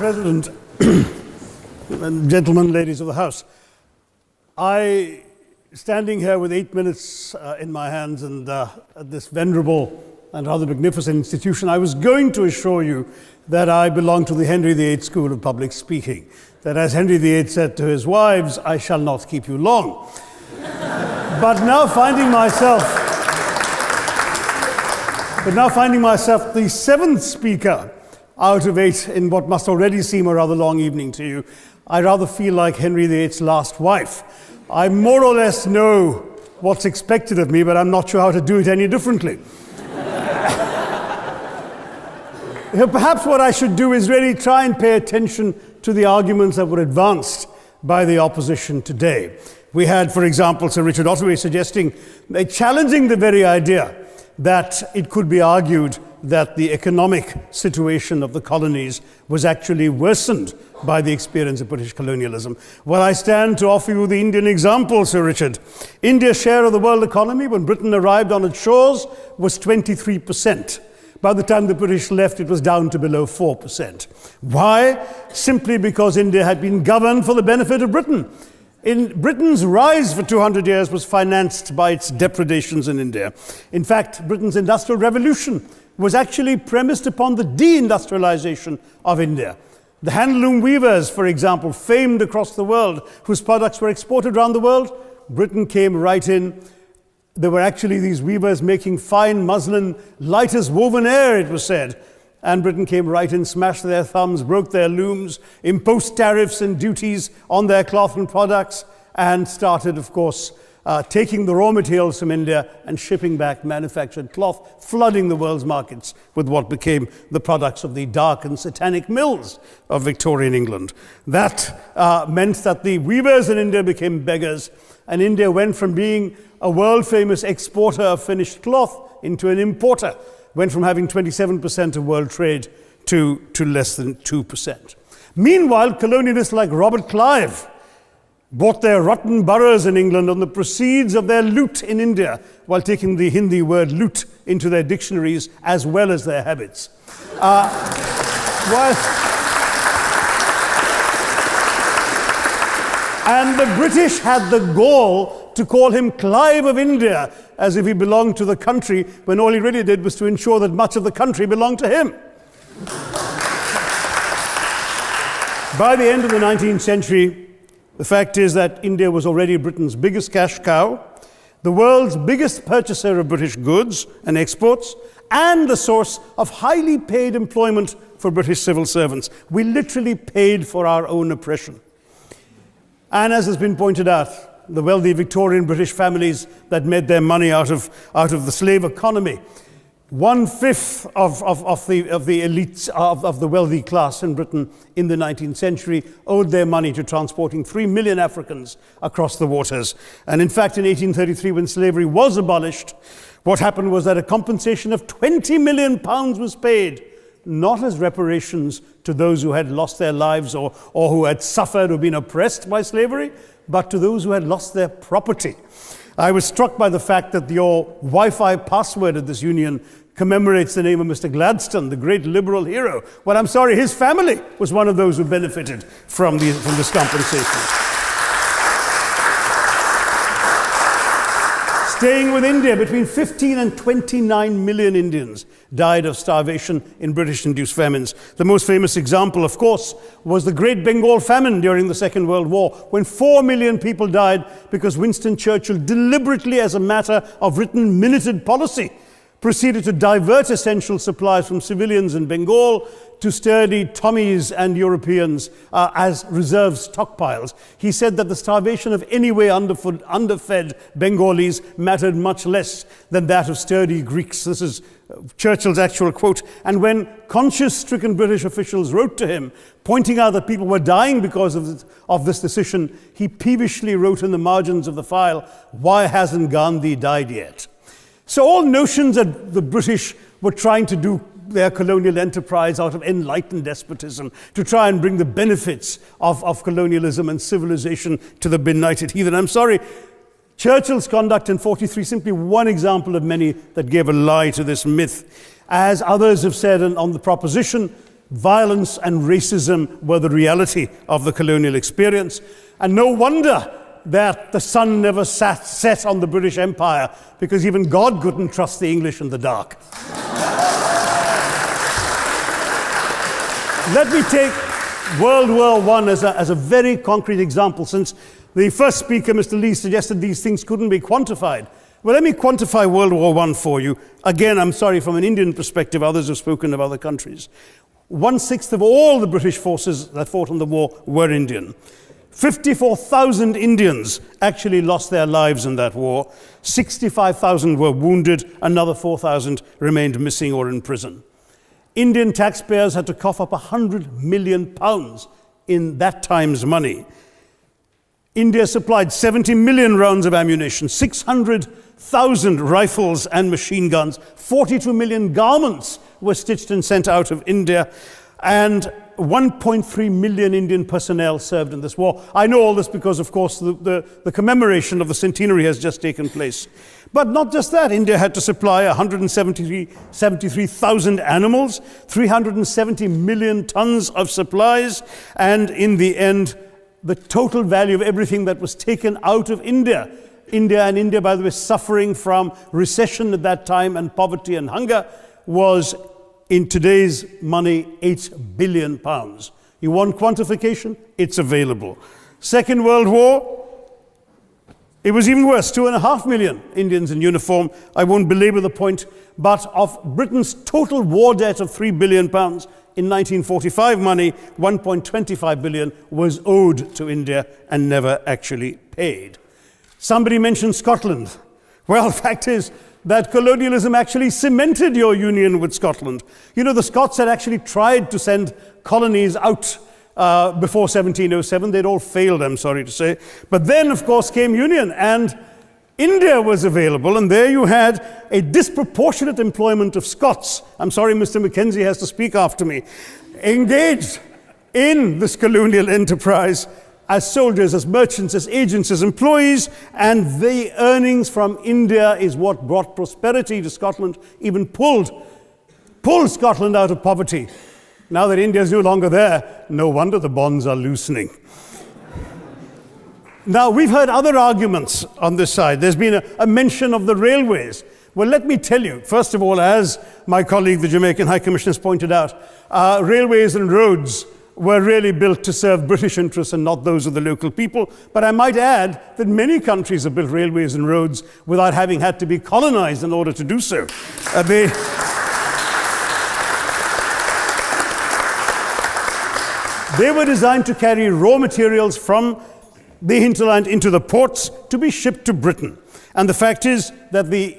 President, and gentlemen, ladies of the House, standing here with 8 minutes in my hands and at this venerable and rather magnificent institution, I was going to assure you that I belong to the Henry VIII School of Public Speaking, that as Henry VIII said to his wives, I shall not keep you long. But now finding myself the seventh speaker out of 8 in what must already seem a rather long evening to you, I rather feel like Henry VIII's last wife. I more or less know what's expected of me, but I'm not sure how to do it any differently. Perhaps what I should do is really try and pay attention to the arguments that were advanced by the opposition today. We had, for example, Sir Richard Ottaway challenging the very idea that it could be argued that the economic situation of the colonies was actually worsened by the experience of British colonialism. Well, I stand to offer you the Indian example, Sir Richard. India's share of the world economy when Britain arrived on its shores was 23%. By the time the British left, it was down to below 4%. Why? Simply because India had been governed for the benefit of Britain. Britain's rise for 200 years was financed by its depredations in India. In fact, Britain's industrial revolution was actually premised upon the deindustrialization of India. The handloom weavers, for example, famed across the world, whose products were exported around the world, Britain came right in. There were actually these weavers making fine muslin, light as woven air, it was said. And Britain came right in, smashed their thumbs, broke their looms, imposed tariffs and duties on their cloth and products, and started, of course, taking the raw materials from India and shipping back manufactured cloth, flooding the world's markets with what became the products of the dark and satanic mills of Victorian England. That meant that the weavers in India became beggars, and India went from being a world-famous exporter of finished cloth into an importer, went from having 27% of world trade to less than 2%. Meanwhile, colonialists like Robert Clive bought their rotten boroughs in England on the proceeds of their loot in India, while taking the Hindi word loot into their dictionaries as well as their habits. And the British had the gall to call him Clive of India, as if he belonged to the country, when all he really did was to ensure that much of the country belonged to him. By the end of the 19th century, the fact is that India was already Britain's biggest cash cow, the world's biggest purchaser of British goods and exports, and the source of highly paid employment for British civil servants. We literally paid for our own oppression. And as has been pointed out, the wealthy Victorian British families that made their money out of the slave economy, 1/5 of the elites of the wealthy class in Britain in the 19th century owed their money to transporting 3 million Africans across the waters. And in fact, in 1833, when slavery was abolished, what happened was that a compensation of £20 million was paid, not as reparations to those who had lost their lives or who had suffered or been oppressed by slavery, but to those who had lost their property. I was struck by the fact that your Wi-Fi password at this union commemorates the name of Mr. Gladstone, the great liberal hero. Well, I'm sorry, his family was one of those who benefited from this compensation. Staying with India, between 15 and 29 million Indians died of starvation in British-induced famines. The most famous example, of course, was the Great Bengal Famine during the Second World War, when 4 million people died because Winston Churchill deliberately, as a matter of written minuted policy, proceeded to divert essential supplies from civilians in Bengal to sturdy Tommies and Europeans as reserve stockpiles. He said that the starvation of anyway underfed Bengalis mattered much less than that of sturdy Greeks. This is Churchill's actual quote. And when conscience-stricken British officials wrote to him, pointing out that people were dying because of this decision, he peevishly wrote in the margins of the file, "Why hasn't Gandhi died yet?" So all notions that the British were trying to do their colonial enterprise out of enlightened despotism, to try and bring the benefits of colonialism and civilization to the benighted heathen. I'm sorry, Churchill's conduct in 43, simply one example of many that gave a lie to this myth. As others have said on the proposition, violence and racism were the reality of the colonial experience. And no wonder that the sun never set on the British Empire, because even God couldn't trust the English in the dark. Let me take World War I as a very concrete example, since the first speaker, Mr. Lee, suggested these things couldn't be quantified. Well, let me quantify World War I for you. Again, I'm sorry, from an Indian perspective, others have spoken of other countries. 1/6 of all the British forces that fought in the war were Indian. 54,000 Indians actually lost their lives in that war. 65,000 were wounded. Another 4,000 remained missing or in prison. Indian taxpayers had to cough up £100 million in that time's money. India supplied 70 million rounds of ammunition, 600,000 rifles and machine guns, 42 million garments were stitched and sent out of India, and 1.3 million Indian personnel served in this war. I know all this because, of course, the commemoration of the centenary has just taken place. But not just that, India had to supply 173,000 animals, 370 million tons of supplies, and in the end, the total value of everything that was taken out of India, India, by the way, suffering from recession at that time and poverty and hunger, was, in today's money, £8 billion. You want quantification? It's available. Second World War, it was even worse, 2.5 million Indians in uniform. I won't belabor the point, but of Britain's total war debt of £3 billion, in 1945 money, 1.25 billion was owed to India and never actually paid. Somebody mentioned Scotland. Well, the fact is that colonialism actually cemented your union with Scotland. You know, the Scots had actually tried to send colonies out before 1707. They'd all failed, I'm sorry to say. But then, of course, came union, and India was available, and there you had a disproportionate employment of Scots. I'm sorry, Mr. Mackenzie has to speak after me. Engaged in this colonial enterprise as soldiers, as merchants, as agents, as employees, and the earnings from India is what brought prosperity to Scotland, even pulled Scotland out of poverty. Now that India is no longer there, no wonder the bonds are loosening. Now, we've heard other arguments on this side. There's been a mention of the railways. Well, let me tell you, first of all, as my colleague, the Jamaican High Commissioner, has pointed out, railways and roads were really built to serve British interests and not those of the local people. But I might add that many countries have built railways and roads without having had to be colonized in order to do so. They were designed to carry raw materials from the hinterland into the ports to be shipped to Britain. And the fact is that the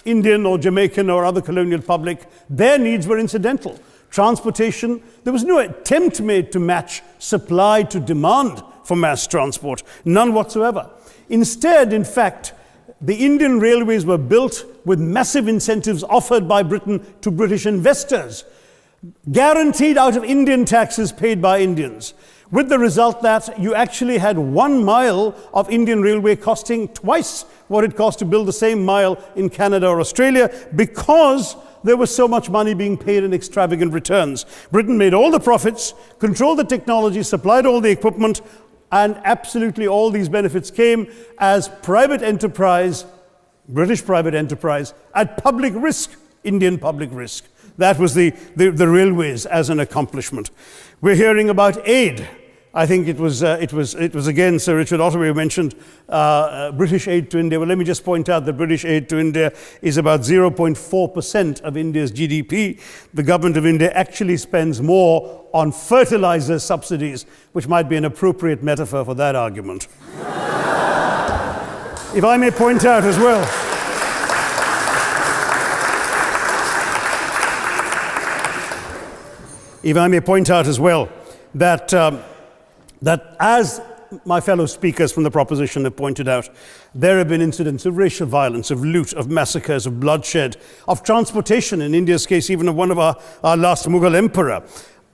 Indian or Jamaican or other colonial public, their needs were incidental. Transportation, there was no attempt made to match supply to demand for mass transport, none whatsoever. Instead, in fact, the Indian railways were built with massive incentives offered by Britain to British investors, guaranteed out of Indian taxes paid by Indians, with the result that you actually had 1 mile of Indian railway costing twice what it cost to build the same mile in Canada or Australia, because there was so much money being paid in extravagant returns. Britain made all the profits, controlled the technology, supplied all the equipment, and absolutely all these benefits came as private enterprise, British private enterprise, at public risk, Indian public risk. That was the railways as an accomplishment. We're hearing about aid. I think it was again Sir Richard Ottaway who mentioned British aid to India. Well, let me just point out that British aid to India is about 0.4% of India's GDP. The government of India actually spends more on fertilizer subsidies, which might be an appropriate metaphor for that argument. If I may point out as well, that as my fellow speakers from the proposition have pointed out, there have been incidents of racial violence, of loot, of massacres, of bloodshed, of transportation, in India's case, even of one of our last Mughal emperor.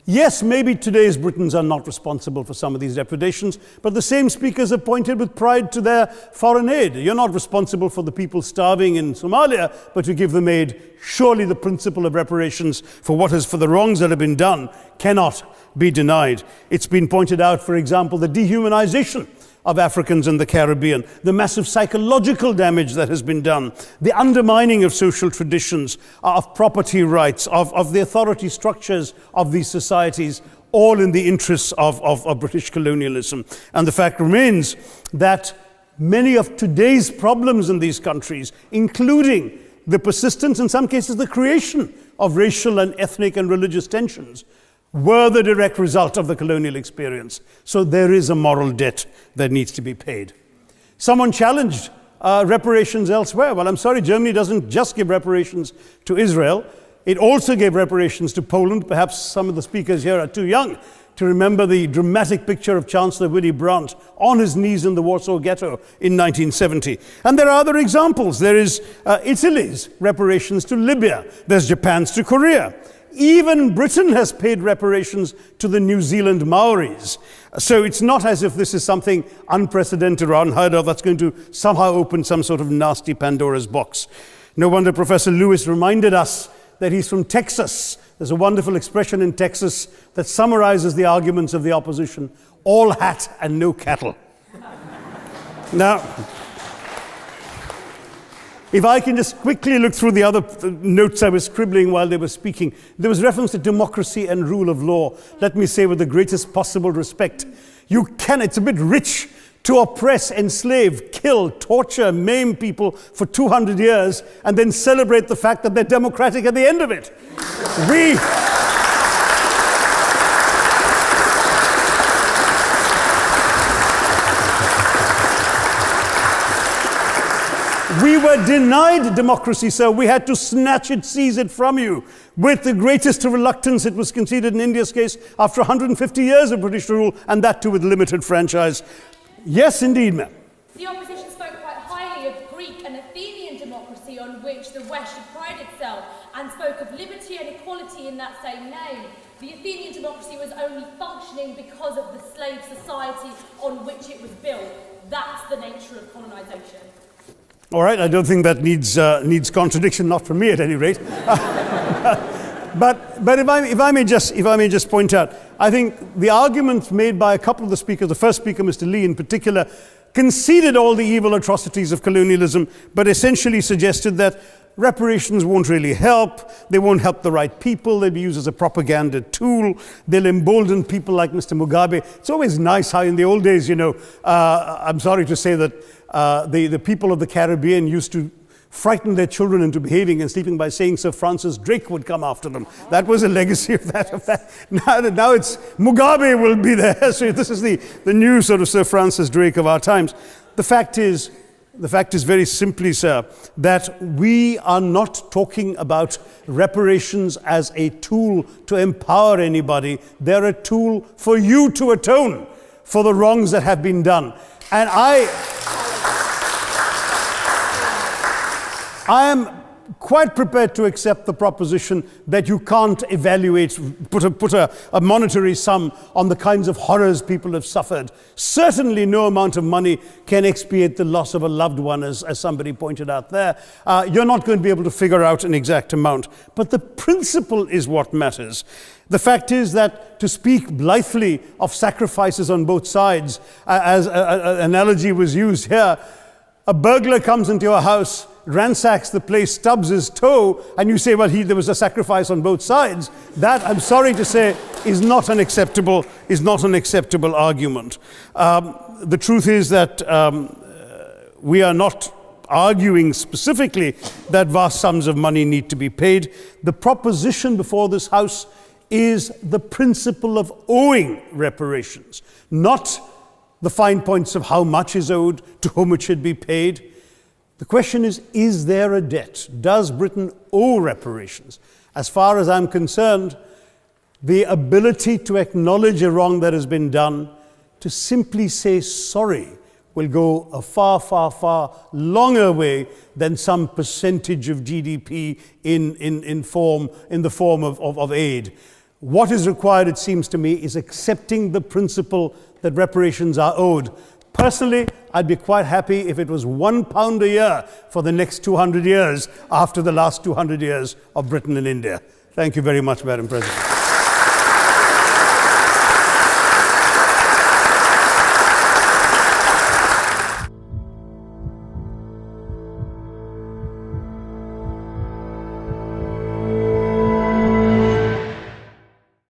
Yes, maybe today's Britons are not responsible for some of these depredations, but the same speakers have pointed with pride to their foreign aid. You're not responsible for the people starving in Somalia, but you give them aid. Surely the principle of reparations for the wrongs that have been done cannot be denied. It's been pointed out, for example, the dehumanization of Africans in the Caribbean, the massive psychological damage that has been done, the undermining of social traditions, of property rights, of the authority structures of these societies, all in the interests of British colonialism. And the fact remains that many of today's problems in these countries, including the persistence, in some cases the creation of racial and ethnic and religious tensions, were the direct result of the colonial experience. So there is a moral debt that needs to be paid. Someone challenged reparations elsewhere. Well, I'm sorry, Germany doesn't just give reparations to Israel. It also gave reparations to Poland. Perhaps some of the speakers here are too young to remember the dramatic picture of Chancellor Willy Brandt on his knees in the Warsaw Ghetto in 1970. And there are other examples. There is Italy's reparations to Libya. There's Japan's to Korea. Even Britain has paid reparations to the New Zealand Maoris. So it's not as if this is something unprecedented or unheard of that's going to somehow open some sort of nasty Pandora's box. No wonder Professor Lewis reminded us that he's from Texas. There's a wonderful expression in Texas that summarizes the arguments of the opposition: all hat and no cattle. Now, if I can just quickly look through the other notes I was scribbling while they were speaking, there was reference to democracy and rule of law. Let me say with the greatest possible respect, it's a bit rich to oppress, enslave, kill, torture, maim people for 200 years and then celebrate the fact that they're democratic at the end of it. We were denied democracy, sir. We had to snatch it, seize it from you. With the greatest reluctance, it was conceded in India's case after 150 years of British rule, and that too with limited franchise. Yes, indeed, ma'am. The opposition spoke quite highly of Greek and Athenian democracy on which the West should pride itself, and spoke of liberty and equality in that same name. The Athenian democracy was only functioning because of the slave society on which it was built. That's the nature of colonisation. All right, I don't think that needs contradiction, not from me at any rate. But if I may just point out, I think the argument made by a couple of the speakers, the first speaker, Mr. Lee in particular, conceded all the evil atrocities of colonialism, but essentially suggested that reparations won't really help. They won't help the right people. They'll be used as a propaganda tool. They'll embolden people like Mr. Mugabe. It's always nice how in the old days, I'm sorry to say that the people of the Caribbean used to frighten their children into behaving and sleeping by saying Sir Francis Drake would come after them. That was a legacy of that. Now it's Mugabe will be there. So this is the new sort of Sir Francis Drake of our times. The fact is very simply, sir, that we are not talking about reparations as a tool to empower anybody. They're a tool for you to atone for the wrongs that have been done. And I am quite prepared to accept the proposition that you can't put a monetary sum on the kinds of horrors people have suffered. Certainly no amount of money can expiate the loss of a loved one, as somebody pointed out there. You're not going to be able to figure out an exact amount. But the principle is what matters. The fact is that to speak blithely of sacrifices on both sides, as an analogy was used here, a burglar comes into your house, ransacks the place, stubs his toe, and you say, well, there was a sacrifice on both sides. That, I'm sorry to say, is not an acceptable argument. The truth is that we are not arguing specifically that vast sums of money need to be paid. The proposition before this House is the principle of owing reparations, not the fine points of how much is owed, to whom it should be paid. The question is there a debt? Does Britain owe reparations? As far as I'm concerned, the ability to acknowledge a wrong that has been done, to simply say sorry, will go a far, far, far longer way than some percentage of GDP in the form of aid. What is required, it seems to me, is accepting the principle that reparations are owed. Personally, I'd be quite happy if it was £1 a year for the next 200 years after the last 200 years of Britain and India. Thank you very much, Madam President.